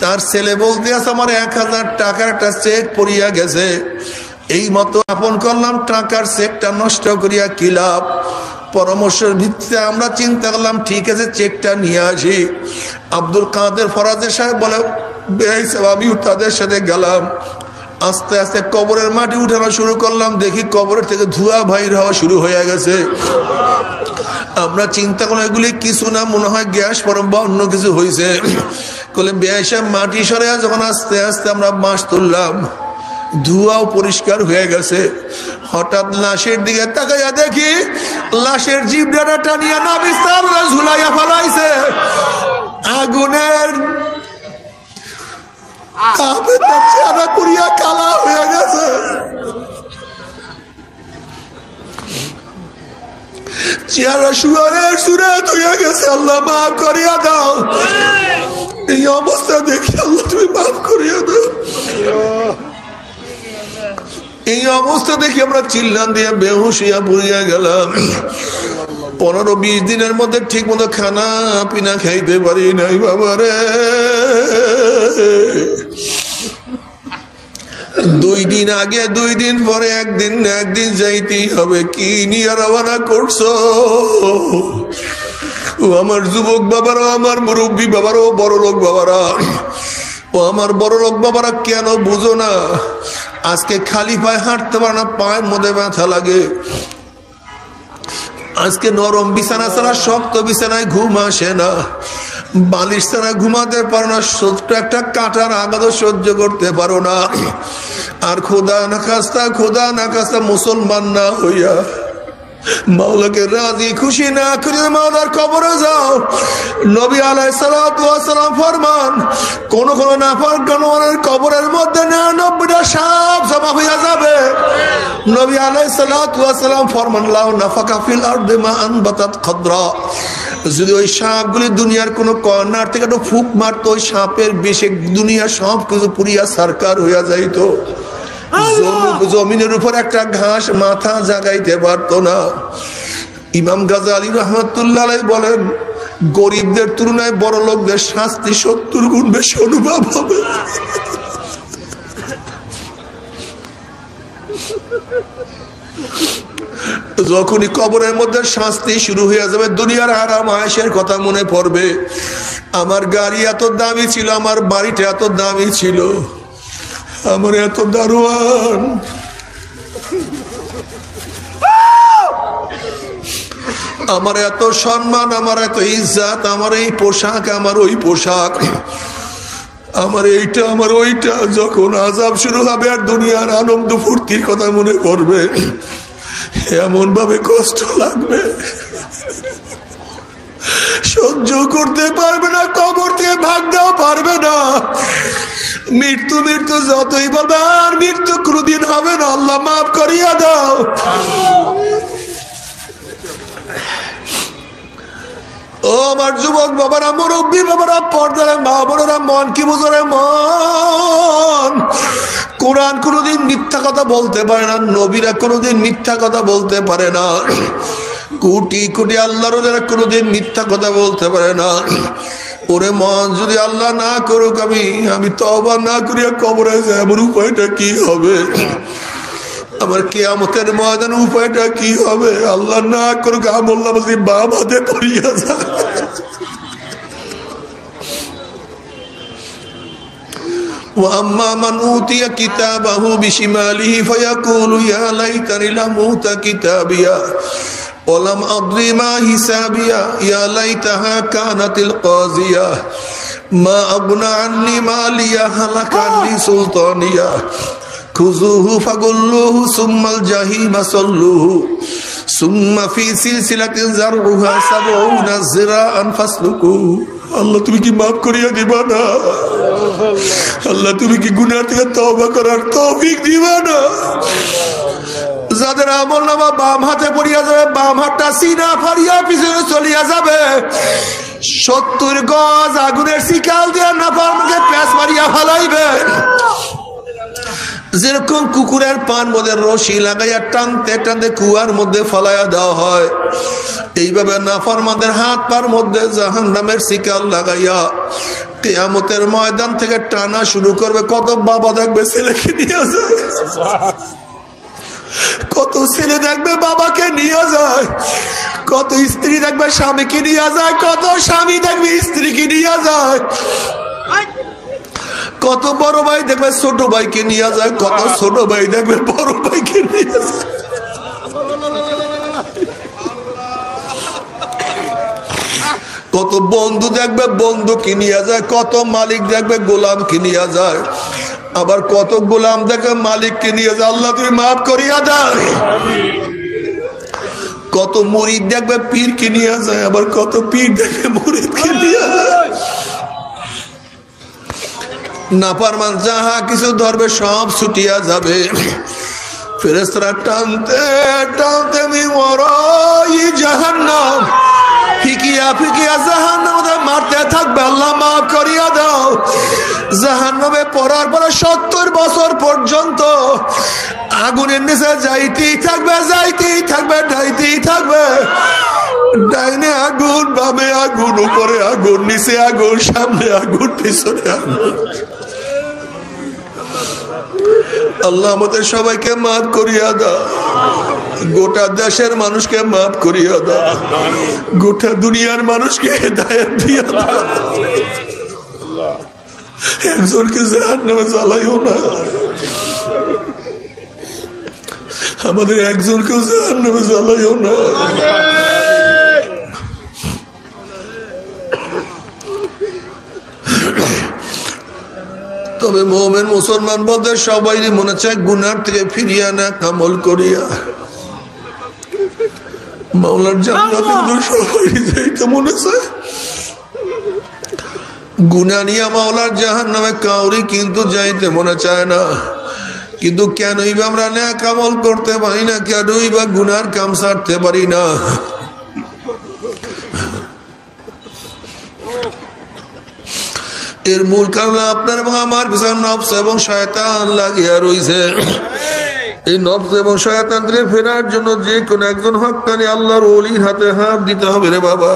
তার ছেলে বলতে আছে আমার 1000 টাকার একটা চেক পড়িয়া গেছে, এই মতো আপন করলাম, টাকার চেকটা নষ্ট করিয়া কি লাভ। পরামর্শের ভিত্তিতে আমরা চিন্তা করলাম ঠিক আছে চেকটা নিয়ে আসি। আব্দুল কাদের ফরাজি সাহেব বলে আমি তাদের সাথে গেলাম, আস্তে আস্তে কবরের মাটি উঠানো শুরু করলাম, দেখি কবরের থেকে ধোঁয়া বাইর হওয়া শুরু হয়ে গেছে। আমরা চিন্তা করলাম এগুলি কিছু না, মনে হয় গ্যাস ফরম বা অন্য কিছু হয়েছে। বলে বেশা মাটি সরে যখন আস্তে আস্তে আমরা বাঁশ তুললাম, ধোঁয়াও পরিষ্কার হয়ে গেছে। হঠাৎ লাশের দিকে তাকাইয়া দেখি লাশের জিভটা টানিয়া না বিস্তার ঝুলাইয়া ফেলাইছে আগুনের তাপে, তার চেহারা পুড়িয়া কালা হয়ে গেছে। চেহারা শুয়ারের সুরাত হয়ে গেছে। আল্লাহ মাফ করিয়া দাও। এই অবস্থা দেখি আল্লাহ তুমি মাফ করিয়া দাও। এই অবস্থা দেখি আমরা চিল্লান দিয়ে বেহুশ হইয়া পড়িয়া গেলাম। 15-20 দিনের মধ্যে ঠিক মতো খানা পিনা খাইতে পারি নাই বাবারে। 2 দিন আগে 2 দিন পরে একদিন যাইতেই হবে। কি নিয়ে রওনা করছো? ও আমার যুবক বাবারা, আমার মুরব্বী বাবারা, বড় লোক বাবারা, ও আমার বড় লোক বাবারা, কেন বুঝো না? আজকে খালি পায়ে হাঁটতে পারে না, পায়ের মধ্যে ব্যথা লাগে। আজকে নরম বিছানা ছাড়া শক্ত বিছানায় ঘুম আসে না, বালিশ ছাড়া ঘুমাতে পারো না, ছোট্ট একটা কাঁটার আঘাত সহ্য করতে পারো না। আর খোদা না খাস্তা মুসলমান না হইয়া মাওলাকে রাজি খুশি না করিয়া মাওলার কবরে যাও। নবী আলাইহিস সালাতু ওয়াস সালাম ফরমান, কোন নাফরমানের কবরের মধ্যে 99টা সাপ জমা হইয়া যাবে। নবী আলাইহিস সালাতু ওয়াস সালাম ফরমান, লাউ নাফাকা ফিল আরদি মা আনবাতাত খাদরা, যদি ওই সাপগুলি দুনিয়ার কোন কর্নার থেকে একটু ফুক মারতো, ওই সাপের বিষে দুনিয়া সব কিছু পুরিয়া সরকার হইয়া যাইতো। জমিনের উপর একটা ঘাস মাথা জাগাইতে পারতো না। ইমাম গাজ্জালী রাহমাতুল্লাহ আলাইহি বলেন, গরিবদের তুলনায় বড় লোকদের শাস্তি 70 গুণ বেশি অনুভব হবে। যখনই কবরের মধ্যে শাস্তি শুরু হয়ে যাবে, দুনিয়ার আরাম আয়েশের কথা মনে পড়বে। আমার গাড়ি এত দামি ছিল, আমার বাড়িটা এত দামি ছিল, আমার এত দারোয়ান, আমার এত সম্মান, আমার এত ইজ্জত, আমার এই পোশাক, আমার ওই পোশাক, আমার এইটা, আমার ওইটা। যখন আযাব শুরু হবে আর দুনিয়ার আনন্দ ফুর্তির কথা মনে পড়বে, এমন ভাবে কষ্ট লাগবে, সহ্য করতে পারবে না, কবর থেকে ভাগতেও পারবে না। মৃত্যু যতই বলবে আর মৃত্যু কোনদিন হবে না, আল্লাহ মাফ করিয়া দাও। ও আমার যুবক বাবারা, মুরব্বী বাবারা, পর্দারে মা বোনেরা, মন কি বুঝরে মন। কোরআন কোনদিন মিথ্যা কথা বলতে পারে না, নবীরা কোনদিন মিথ্যা কথা বলতে পারে না, কোটি কোটি আল্লাহর ওলিরা কোনদিন মিথ্যা কথা বলতে পারে না। ওরে মন, যদি আল্লাহ না করুক আমি তওবা না করিয়া কবরে যাই, আমার উপায়টা কি হবে? আমার কিয়ামতের ময়দানে উপায়টা কি হবে? আল্লাহ না করুক আমলনামা বাম হাতে পড়িয়া যায়। وأما من أوتي كتابه بشماله فيقول يا ليتني لم أوت كتابيا ولم أدر ما حسابيا يا ليتها كانت القاضية ما أغنى عني ماليا هلك عني سلطانيا خذوه فغلوه ثم الجحيم صلوه ثم في سلسلة ذرعها 70 ذراعا فاسلكوه। আল্লাহ তুমি কি মাফ করিয়া দিবা না? আল্লাহ তুমি কি গুনাহ থেকে তওবা করার তৌফিক দিবা না? যাদের আমলনামা বাম হাতে পড়িয়া যাবে, বাম হাতটা সিনা ফাড়িয়া পিছনে চলিয়া যাবে, 70 গজ আগুনের শিকাল দিয়ে নাফরমানকে প্যাঁচ মারিয়া ফেলাইবে। যেরকম কুকুরের পান মধ্যে রশি লাগাইয়া টানতে টানতে কুয়ার মধ্যে ফলাইয়া দেওয়া হয়, এইভাবে নাফরমানদের হাত পার মধ্যে জাহান্নামের শিকাল লাগাইয়া কিয়ামতের ময়দান থেকে টানা শুরু করবে। কত বাবা দেখবে ছেলেকে নিয়ে যায়, কত ছেলে দেখবে বাবাকে নিয়ে যায়, কত স্ত্রী দেখবে স্বামীকে নিয়ে যায়, কত স্বামী দেখবে স্ত্রীকে নিয়ে যায়, কত বড় ভাই দেখবে ছোট ভাইকে নিয়ে যায়, কত ছোট ভাই দেখবে বড় ভাইকে নিয়ে যায়। কত বন্ধু দেখবে বন্ধুকে নিয়ে যায়, কত মালিক দেখবে গোলামকে নিয়ে যায়, আবার কত গোলাম দেখবে মালিককে নিয়ে যায়। আল্লাহ তুমি মাফ করিয়া দাও। কত মুরিদ দেখবে পীরকে নিয়ে যায়, আবার কত পীর দেখবে মুরিদকে নিয়ে যায়। নাফরমান যাহা কিছু ধরবে সব ছুটিয়া যাবে। ফেরেশতারা টানতে টানতে মিমরাই জাহান্নাম ফিকিয়া ফিকিয়া জাহান্নামে মারতে থাকবে। আল্লাহ মাফ করিয়া দাও। জাহান্নামে পড়ার পরে 70 বছর পর্যন্ত আগুনের নিচে যাইতেই থাকবে, যাইতেই থাকবে, ঢাইতেই থাকবে। ডাইনে আগুন, বামে আগুন, উপরে আগুন, নিচে আগুন, সামনে আগুন, পিছনে আগুন। আল্লাহ আমাদের সবাইকে মাফ করিয়া দাও। গোটা দেশের মানুষকে মাফ করিয়া দাও। গোটা দুনিয়ার মানুষকে হেদায়েত দিয়া দাও। একজনকে জাহান্নামে জ্বালাইও না। আমাদের একজনকেও জাহান্নামে জ্বালাইও না। তবে মুমিন মুসলমান বলতে সবাই মনে চায় গুনার থেকে ফিরিয়া না আমল করিয়া মাওলার জান্নাতে সবাই যাইতে মনে চায়। গুনাহ নিয়ে মাওলার জাহান্নামে কাউরি কিন্তু যাইতে মনে চায় না। কিন্তু কেনই বা আমরা নেক আমল করতে পারি না, কেনই বা গুনার কাম ছাড়তে পারি না? এর মূল কারণ আপনার এবং আমার পিছনে নফস এবং শয়তান লাগিয়া রইছে। এই নফস এবং শয়তান থেকে ফেরার জন্য যে কোন একজন হক্কানি আল্লাহর ওলির হাতে হাত দিতে হবে রে বাবা।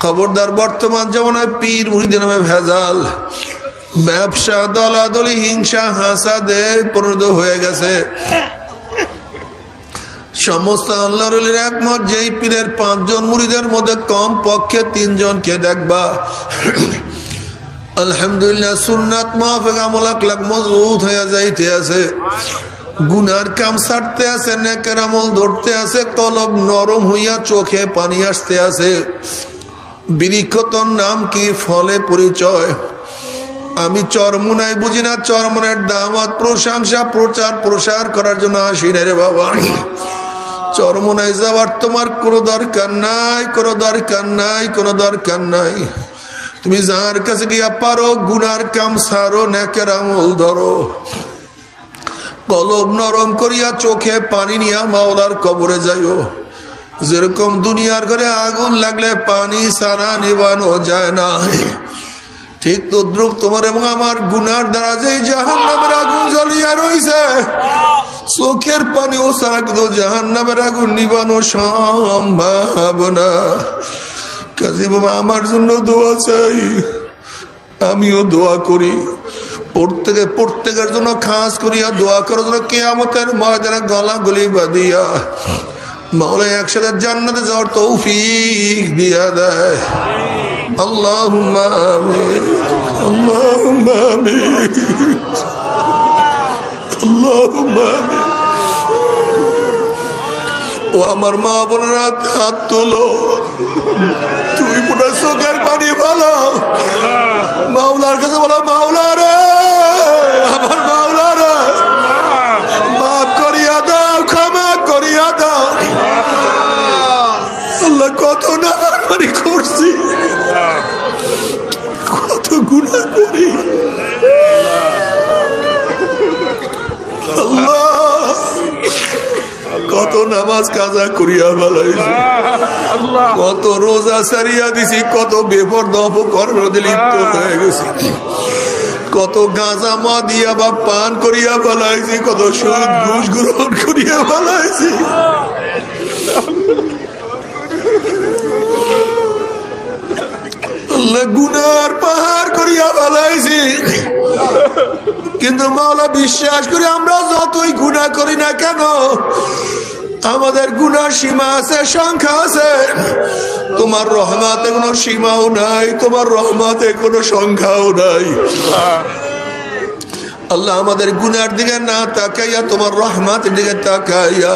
খবরদার, বর্তমান জামানায় পীর মুরিদের নামে ভেজাল, ব্যবসা, দলাদলি, হিংসা, হাসাদে পরিণত হয়ে গেছে। সমস্ত আল্লাহর ওলির একমত, যেই পীরের 5 জন মুরিদের মধ্যে কম পক্ষে 3 জনকে দেখবা আলহামদুলিল্লাহ সুন্নাত মাফিক আমল আখলাক মজবুত হয়ে যাইতে আছে, গুনার কাম ছাড়তে আছে, নেকের আমল ধরতে আছে, কলব নরম হইয়া চোখে পানি আসতে আছে। বৃক্ষতর নাম কি, ফলে পরিচয়। আমি চরমুনায় বুঝি না, চরমুনের দাওয়াত, প্রশংসা, প্রচার প্রসার করার জন্য আসি না রে বাবা। চরমুনায় যাওয়ার তোমার কোনো দরকার নাই, কোনো দরকার নাই, কোনো দরকার নাই। তুমি যার কাছে গিয়া পারো গুনার কাম ছাড়ো, নেকের আমল ধরো, কলব নরম করিয়া চোখে পানি নিয়া মাওলার কবরে যাইও। যেরকম দুনিয়ার ঘরে আগুন লাগলে পানি ছাড়া নিবানো যায় না, ঠিক তদ্রুপ তোমার এবং আমার গুনার দ্বারা যে জাহান্নামের আগুন জ্বলিয়া রইছে, চোখের পানি ও ছাড়া কিন্তু জাহান্নামের আগুন নিবানো সম্ভব না। কাজী বাবা, আমার জন্য দোয়া চাই, আমিও দোয়া করি। প্রত্যেকের জন্য খাস করিয়া দোয়া করার জন্য কিয়ামতের ময়দানে গলা গলি বাঁধিয়া মাওলা একসাথে জান্নাতে যাওয়ার তৌফিক দিয়া দেয়। আল্লাহুম্মা আমিন, আল্লাহুম্মা আমিন, আল্লাহুম্মা আমিন। ও আমার মা বোনেরা, হাত তোলো, তুই পুরো চোখের পানি ভালো মাওলার কাছে বলো, মাওলা রে, আমার মাওলা রে, মাফ করিয়া দাও, ক্ষমা করিয়া দাও। আল্লাহ, কত নাফরমানি করছি, কত গুনাহ করি। আল্লাহ, কত নামাজ কাজা করিয়া ফেলাইছি, কত রোজা সারিয়া দিছি, কত বেপরদা অপকর্মে লিপ্ত হয়ে গেছি, কত গাঁজা মদিয়া বা পান করিয়া ফেলাইছি, কত সুদ ঘুষ গ্রহণ করিয়া ফেলাইছি। গুনার পাহাড় করিয়া ফেলাইছি, কিন্তু মাওলা বিশ্বাস করি আমরা যতই গুনাহ করি না কেন আমাদের গুনার সীমা আছে, সংখ্যা আছে। তোমার রহমতে কোনো সীমাও নাই, তোমার রহমতে কোনো সংখ্যাও নাই। আল্লাহ আমাদের গুনার দিকে না তাকাইয়া তোমার রহমতের দিকে তাকাইয়া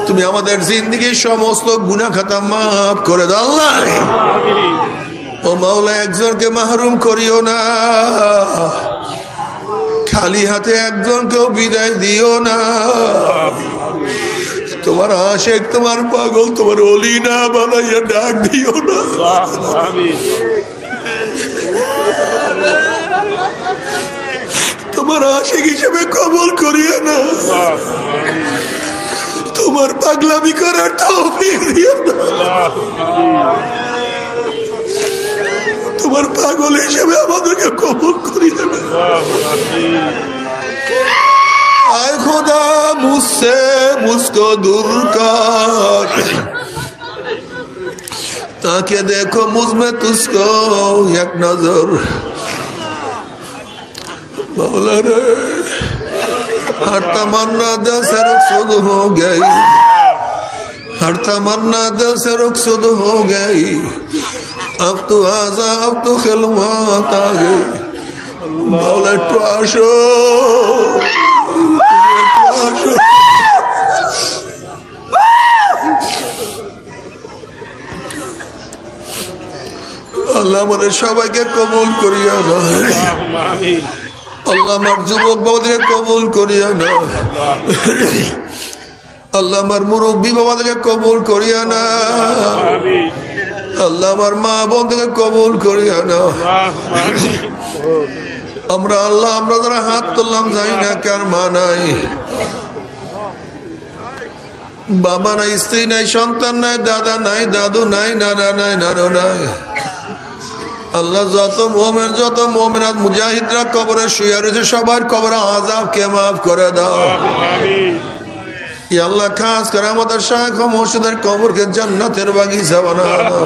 তুমি আমাদের জিন্দেগির সমস্ত গুনাহ খাতা মাফ করে দাও আল্লাহ। ও মাওলা একজনকে মাহরুম করিও না, খালি হাতে একজনকেও বিদায় দিও না। তোমার আশেক, তোমার পাগল, তোমার ওলি না বানাইয়া ডাক দিও না। তোমার আশেক হিসেবে কবুল করিও না, তোমার পাগলামি করার তৌফিক দিও না, তোমার পাগল হিসেবে আমাদেরকে কবুল করিও না। आए खुदा मुझसे मुझको दूर कर, ताकि देखो मुझ में तुझको एक नजर। मौला रे हर तमन्ना दिल से रुखसद हो गई, हर तमन्ना दिल से रुखसद हो गई, अब तो आजा अब तो खिलवात आ गई। मौला तो आशो আল্লাহ আমাদের সবাইকে কবুল করিয়া না, আল্লাহ আমার যুবক বাবাদেরকে কবুল করিয়া না, আল্লাহ আমার মুরব্বী বাবাদেরকে কবুল করিয়া না, আল্লাহ আমার মা বোনদেরকে কবুল করিয়া না। আমরা আল্লাহ আমরা যারা হাত তুললাম জানি না কার মা নাই, বাবা নাই, স্ত্রী নাই, সন্তান নাই, দাদা নাই, দাদু নাই, নানা নাই, নানু নাই। আল্লাহ যত মোমেন যত মোমেনাত মুজাহিদরা কবরে শুয়ে রয়েছে সবার কবরে আযাবকে মাফ করে দাও। আল্লাহ খাস করে আমাদের শাইখ ও মুর্শিদের কবরকে জান্নাতের বাগিচা বানাও।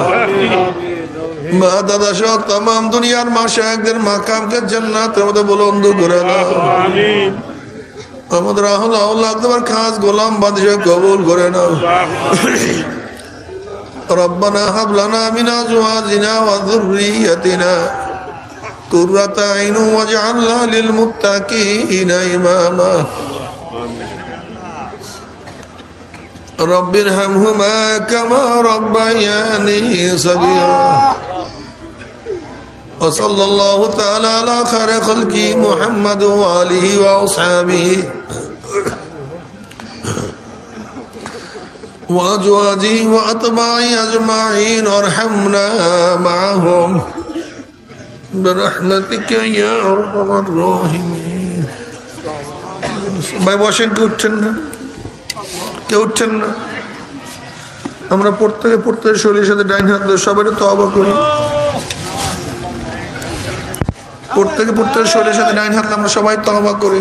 মা দাদা সহ तमाम দুনিয়ার মাশায়েখদের মাকামকে জান্নাতের মধ্যে বুলন্দ করে দাও। আমাদের আহলে আওলাদ তোমার খাস গোলাম বাদশা কবুল করে নাও। ربنا هب لنا من ازواجنا وذريتنا قرة اعين واجعلنا للمتقين اماما رب ارحمهما كما ربياني صغيرا وصلى الله تعالى على خير خلقه محمد وآله وأصحابه وأزواجه وأتباعه أجمعين وارحمنا معهم برحمتك يا أرحم الراحمين। ভাই বসেন, কেউ উঠছেন না, কেউ উঠছেন না। আমরা প্রত্যেকে শরীরের সাথে ডাইন হাত ধরে সবাই তওবা করি। প্রত্যেকে শরীরের সাথে ডাইন হাত আমরা সবাই তওবা করি।